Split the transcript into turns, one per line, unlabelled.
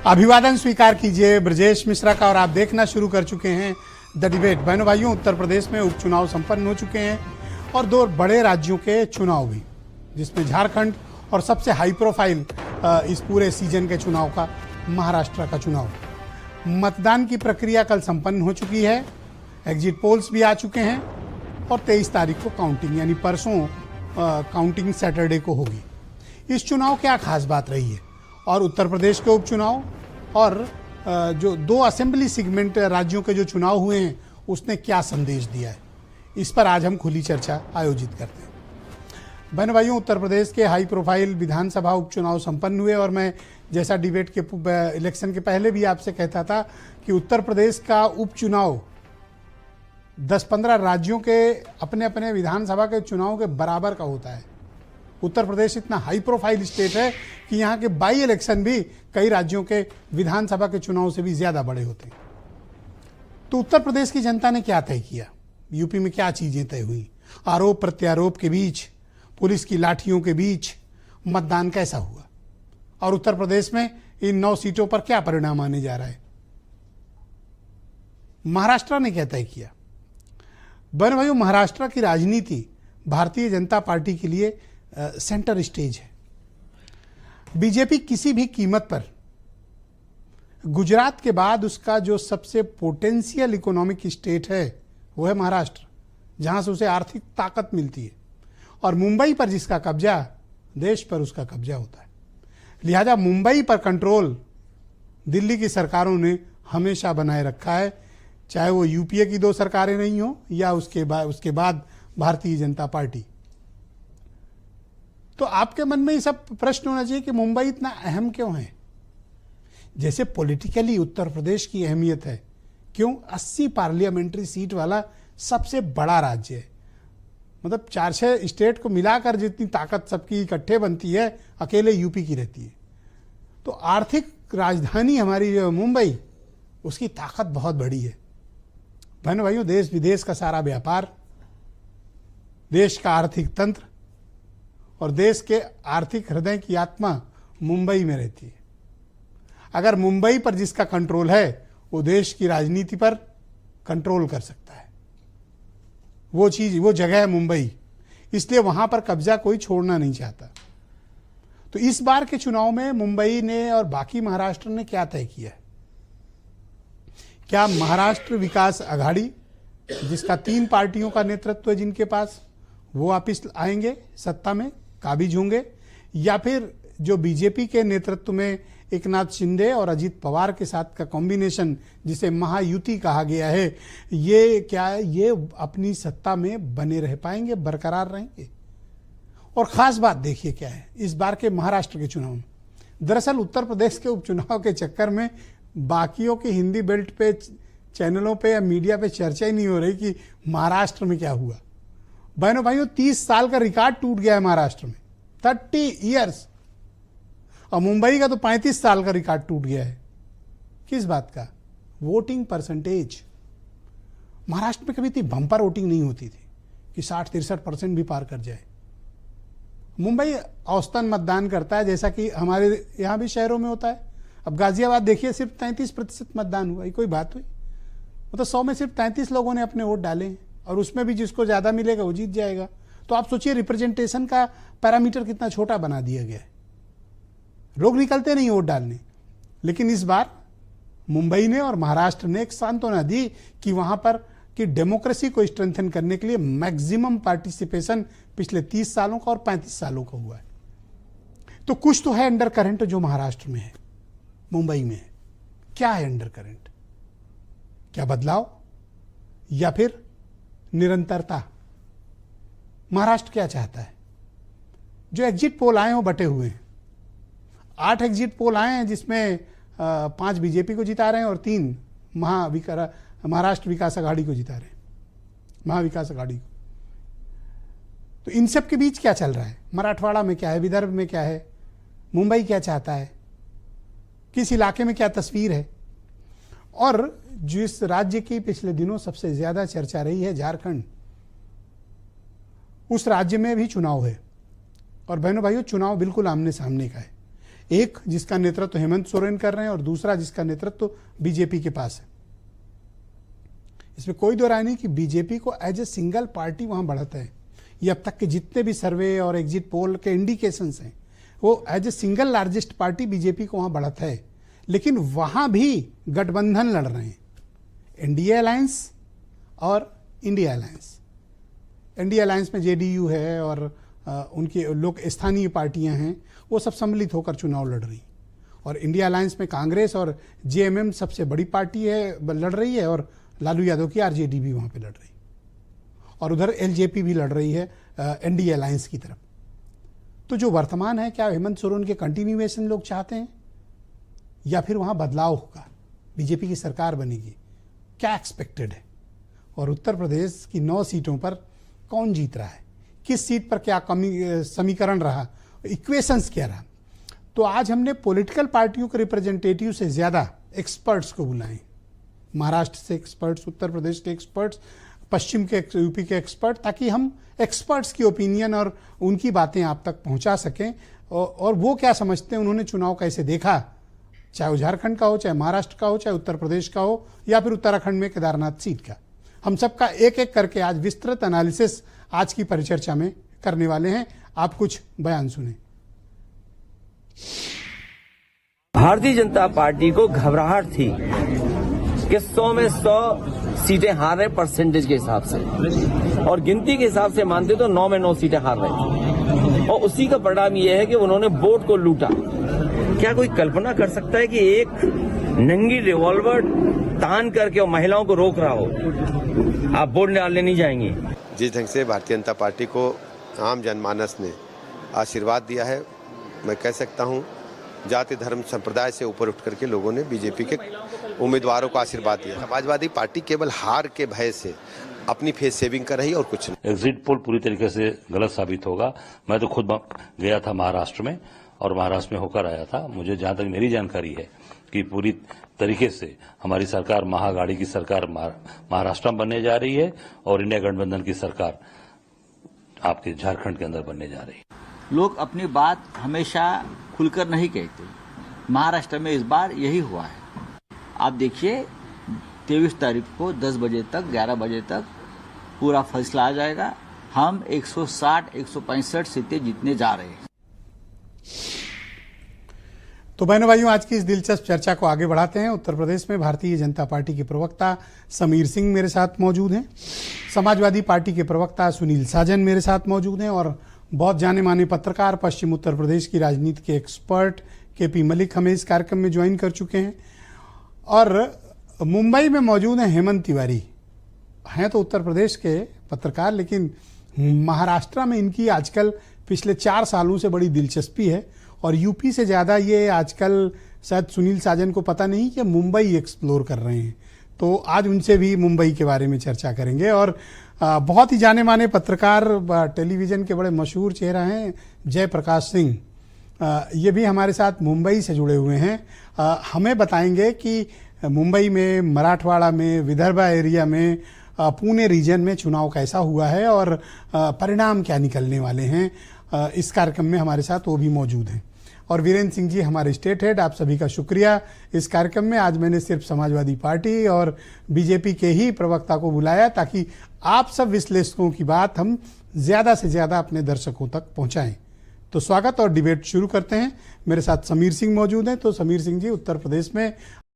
अभिवादन स्वीकार कीजिए ब्रजेश मिश्रा का और आप देखना शुरू कर चुके हैं द डिबेट। बहनों भाइयों, उत्तर प्रदेश में उपचुनाव संपन्न हो चुके हैं और दो बड़े राज्यों के चुनाव भी, जिसमें झारखंड और सबसे हाई प्रोफाइल इस पूरे सीजन के चुनाव का महाराष्ट्र का चुनाव। मतदान की प्रक्रिया कल संपन्न हो चुकी है, एग्जिट पोल्स भी आ चुके हैं और 23 तारीख को काउंटिंग, यानी परसों काउंटिंग सैटरडे को होगी। इस चुनाव क्या खास बात रही है और उत्तर प्रदेश के उपचुनाव और जो दो असेंबली सेगमेंट राज्यों के जो चुनाव हुए हैं उसने क्या संदेश दिया है, इस पर आज हम खुली चर्चा आयोजित करते हैं। बहन भाइयों, उत्तर प्रदेश के हाई प्रोफाइल विधानसभा उपचुनाव संपन्न हुए और मैं जैसा डिबेट के इलेक्शन के पहले भी आपसे कहता था कि उत्तर प्रदेश का उपचुनाव 10-15 राज्यों के अपने अपने विधानसभा के चुनाव के बराबर का होता है। उत्तर प्रदेश इतना हाई प्रोफाइल स्टेट है कि यहाँ के बाई इलेक्शन भी कई राज्यों के विधानसभा के चुनाव से भी ज्यादा बड़े होते हैं। तो उत्तर प्रदेश की जनता ने क्या तय किया, यूपी में क्या चीजें तय हुई, आरोप प्रत्यारोप के बीच, पुलिस की लाठियों के बीच मतदान कैसा हुआ और उत्तर प्रदेश में इन 9 सीटों पर क्या परिणाम आने जा रहा है। महाराष्ट्र ने क्या तय किया। बहन भाइयों, महाराष्ट्र की राजनीति भारतीय जनता पार्टी के लिए सेंटर स्टेज है। बीजेपी किसी भी कीमत पर, गुजरात के बाद उसका जो सबसे पोटेंशियल इकोनॉमिक स्टेट है वो है महाराष्ट्र, जहां से उसे आर्थिक ताकत मिलती है और मुंबई पर जिसका कब्जा, देश पर उसका कब्जा होता है। लिहाजा मुंबई पर कंट्रोल दिल्ली की सरकारों ने हमेशा बनाए रखा है, चाहे वो यूपीए की 2 सरकारें नहीं हो या उसके बाद भारतीय जनता पार्टी। तो आपके मन में ये सब प्रश्न होना चाहिए कि मुंबई इतना अहम क्यों है। जैसे पॉलिटिकली उत्तर प्रदेश की अहमियत है, क्यों 80 पार्लियामेंट्री सीट वाला सबसे बड़ा राज्य है, मतलब 4-6 स्टेट को मिलाकर जितनी ताकत सबकी इकट्ठे बनती है अकेले यूपी की रहती है। तो आर्थिक राजधानी हमारी जो मुंबई, उसकी ताकत बहुत बड़ी है। बहन भाइयों, देश विदेश का सारा व्यापार, देश का आर्थिक तंत्र और देश के आर्थिक हृदय की आत्मा मुंबई में रहती है। अगर मुंबई पर जिसका कंट्रोल है वो देश की राजनीति पर कंट्रोल कर सकता है। वो जगह है मुंबई, इसलिए वहां पर कब्जा कोई छोड़ना नहीं चाहता। तो इस बार के चुनाव में मुंबई ने और बाकी महाराष्ट्र ने क्या तय किया है। क्या महाराष्ट्र विकास आघाड़ी, जिसका 3 पार्टियों का नेतृत्व है जिनके पास, वो वापिस आएंगे, सत्ता में काबिज होंगे, या फिर जो बीजेपी के नेतृत्व में एकनाथ शिंदे और अजित पवार के साथ का कॉम्बिनेशन जिसे महायुति कहा गया है, ये अपनी सत्ता में बने रह पाएंगे, बरकरार रहेंगे। और खास बात देखिए क्या है इस बार के महाराष्ट्र के चुनाव में। दरअसल उत्तर प्रदेश के उपचुनाव के चक्कर में बाकियों की हिंदी बेल्ट पे चैनलों पे या मीडिया पे चर्चा ही नहीं हो रही कि महाराष्ट्र में क्या हुआ। बहनों भाइयों, 30 साल का रिकॉर्ड टूट गया है महाराष्ट्र में, 30 ईयर्स, और मुंबई का तो 35 साल का रिकॉर्ड टूट गया है। किस बात का? Voting percentage. महाराष्ट्र में कभी इतनी बम्पर वोटिंग नहीं होती थी कि 60-63% भी पार कर जाए। मुंबई औसतन मतदान करता है जैसा कि हमारे यहाँ भी शहरों में होता है। अब गाजियाबाद देखिए, सिर्फ 33% मतदान हुआ, ये कोई बात हुई? मतलब 100 में सिर्फ 33 लोगों ने अपने वोट डाले हैं और उसमें भी जिसको ज्यादा मिलेगा वो जीत जाएगा। तो आप सोचिए रिप्रेजेंटेशन का पैरामीटर कितना छोटा बना दिया गया है। लोग निकलते नहीं वोट डालने। लेकिन इस बार मुंबई ने और महाराष्ट्र ने एक सांत्वना दी कि वहां पर कि डेमोक्रेसी को स्ट्रेंथन करने के लिए मैक्सिमम पार्टिसिपेशन पिछले 30 सालों का और 35 सालों का हुआ है। तो कुछ तो है अंडर करंट जो महाराष्ट्र में है, मुंबई में है। क्या है अंडर करंट? क्या बदलाव या फिर निरंतरता? महाराष्ट्र क्या चाहता है? जो एग्जिट पोल आए हैं वो बटे हुए हैं। 8 एग्जिट पोल आए हैं जिसमें 5 बीजेपी को जिता रहे हैं और 3 महाराष्ट्र विकास आघाड़ी को जिता रहे हैं, महाविकास आघाड़ी को। तो इन सब के बीच क्या चल रहा है? मराठवाड़ा में क्या है, विदर्भ में क्या है, मुंबई क्या चाहता है, किस इलाके में क्या तस्वीर है। और जिस राज्य की पिछले दिनों सबसे ज्यादा चर्चा रही है, झारखंड, उस राज्य में भी चुनाव है। और बहनों भाइयों, चुनाव बिल्कुल आमने सामने का है। एक जिसका नेतृत्व हेमंत सोरेन कर रहे हैं और दूसरा जिसका नेतृत्व बीजेपी के पास है। इसमें कोई दो राय नहीं कि बीजेपी को एज ए सिंगल पार्टी वहां बढ़त है। ये अब तक के जितने भी सर्वे और एग्जिट पोल के इंडिकेशंस हैं, वो as a single largest party BJP को वहां बढ़त है। लेकिन वहां भी गठबंधन लड़ रहे हैं, एनडीए अलायंस और इंडिया अलायंस। एनडीए अलायंस में जेडीयू है और उनके लोग स्थानीय पार्टियां हैं, वो सब सम्मिलित होकर चुनाव लड़ रही। और इंडिया अलायंस में कांग्रेस और जेएमएम सबसे बड़ी पार्टी है, लड़ रही है, और लालू यादव की आरजेडी भी वहां पे लड़ रही, और उधर एलजेपी भी लड़ रही है एनडीए अलायंस की तरफ। तो जो वर्तमान है, क्या हेमंत सोरेन के कंटिन्यूएशन लोग चाहते हैं या फिर वहां बदलाव होगा, बीजेपी की सरकार बनेगी, क्या एक्सपेक्टेड है? और उत्तर प्रदेश की 9 सीटों पर कौन जीत रहा है, किस सीट पर क्या समीकरण रहा, इक्वेशंस क्या रहा? तो आज हमने पॉलिटिकल पार्टियों के रिप्रेजेंटेटिव से ज्यादा एक्सपर्ट्स को बुलाए। महाराष्ट्र से एक्सपर्ट्स, उत्तर प्रदेश के एक्सपर्ट्स, पश्चिम के यूपी के एक्सपर्ट, ताकि हम एक्सपर्ट्स की ओपिनियन और उनकी बातें आप तक पहुंचा सकें और वो क्या समझते हैं, उन्होंने चुनाव कैसे देखा, चाहे वो झारखंड का हो, चाहे महाराष्ट्र का हो, चाहे उत्तर प्रदेश का हो, या फिर उत्तराखंड में केदारनाथ सीट का। हम सबका एक एक करके आज विस्तृत एनालिसिस आज की परिचर्चा में करने वाले हैं। आप कुछ बयान सुने।
भारतीय जनता पार्टी को घबराहट थी कि 100 में 100 सीटें हार रहे परसेंटेज के हिसाब से, और गिनती के हिसाब से मानते तो 9 में 9 सीटें हार रहे, और उसी का परिणाम यह है कि उन्होंने वोट को लूटा। क्या कोई कल्पना कर सकता है कि एक नंगी रिवॉल्वर तान करके और महिलाओं को रोक रहा हो, आप वोट डालने नहीं जाएंगे?
जिस ढंग से भारतीय जनता पार्टी को आम जनमानस ने आशीर्वाद दिया है, मैं कह सकता हूं जाति धर्म संप्रदाय से ऊपर उठ करके लोगों ने बीजेपी के उम्मीदवारों को आशीर्वाद दिया। समाजवादी पार्टी केवल हार के भय से अपनी फेस सेविंग कर रही है और कुछ नहीं।
एग्जिट पोल पूरी तरीके से गलत साबित होगा। मैं तो खुद गया था महाराष्ट्र में, और महाराष्ट्र में होकर आया था। मुझे जहां तक मेरी जानकारी है कि पूरी तरीके से हमारी सरकार, महागाड़ी की सरकार महाराष्ट्र में बनने जा रही है, और इंडिया गठबंधन की सरकार आपके झारखंड के अंदर बनने जा रही है।
लोग अपनी बात हमेशा खुलकर नहीं कहते। महाराष्ट्र में इस बार यही हुआ है। आप देखिए 23 तारीख को 10 बजे तक, 11 बजे तक पूरा फैसला आ जाएगा। हम 160-165 सीटें जीतने जा रहे हैं।
तो बहनों भाइयों, आज की इस दिलचस्प चर्चा को आगे बढ़ाते हैं। उत्तर प्रदेश में भारतीय जनता पार्टी के प्रवक्ता समीर सिंह मेरे साथ मौजूद हैं, समाजवादी पार्टी के प्रवक्ता सुनील साजन मेरे साथ मौजूद हैं, और बहुत जाने माने पत्रकार, पश्चिम उत्तर प्रदेश की राजनीति के एक्सपर्ट केपी मलिक हमें इस कार्यक्रम में ज्वाइन कर चुके हैं। और मुंबई में मौजूद हैं हेमंत तिवारी। हैं तो उत्तर प्रदेश के पत्रकार, लेकिन महाराष्ट्र में इनकी आजकल पिछले 4 सालों से बड़ी दिलचस्पी है, और यूपी से ज़्यादा ये आजकल शायद सुनील साजन को पता नहीं कि मुंबई एक्सप्लोर कर रहे हैं। तो आज उनसे भी मुंबई के बारे में चर्चा करेंगे। और बहुत ही जाने माने पत्रकार, टेलीविज़न के बड़े मशहूर चेहरा हैं जयप्रकाश सिंह, ये भी हमारे साथ मुंबई से जुड़े हुए हैं। हमें बताएंगे कि मुंबई में, मराठवाड़ा में, विदर्भा एरिया में, पुणे रीजन में चुनाव कैसा हुआ है और परिणाम क्या निकलने वाले हैं। इस कार्यक्रम में हमारे साथ वो भी मौजूद हैं। और वीरेंद्र सिंह जी हमारे स्टेट हेड, आप सभी का शुक्रिया। इस कार्यक्रम में आज मैंने सिर्फ समाजवादी पार्टी और बीजेपी के ही प्रवक्ता को बुलाया, ताकि आप सब विश्लेषकों की बात हम ज़्यादा से ज़्यादा अपने दर्शकों तक पहुँचाएँ। तो स्वागत और डिबेट शुरू करते हैं। मेरे साथ समीर सिंह मौजूद हैं। तो समीर सिंह जी, उत्तर प्रदेश में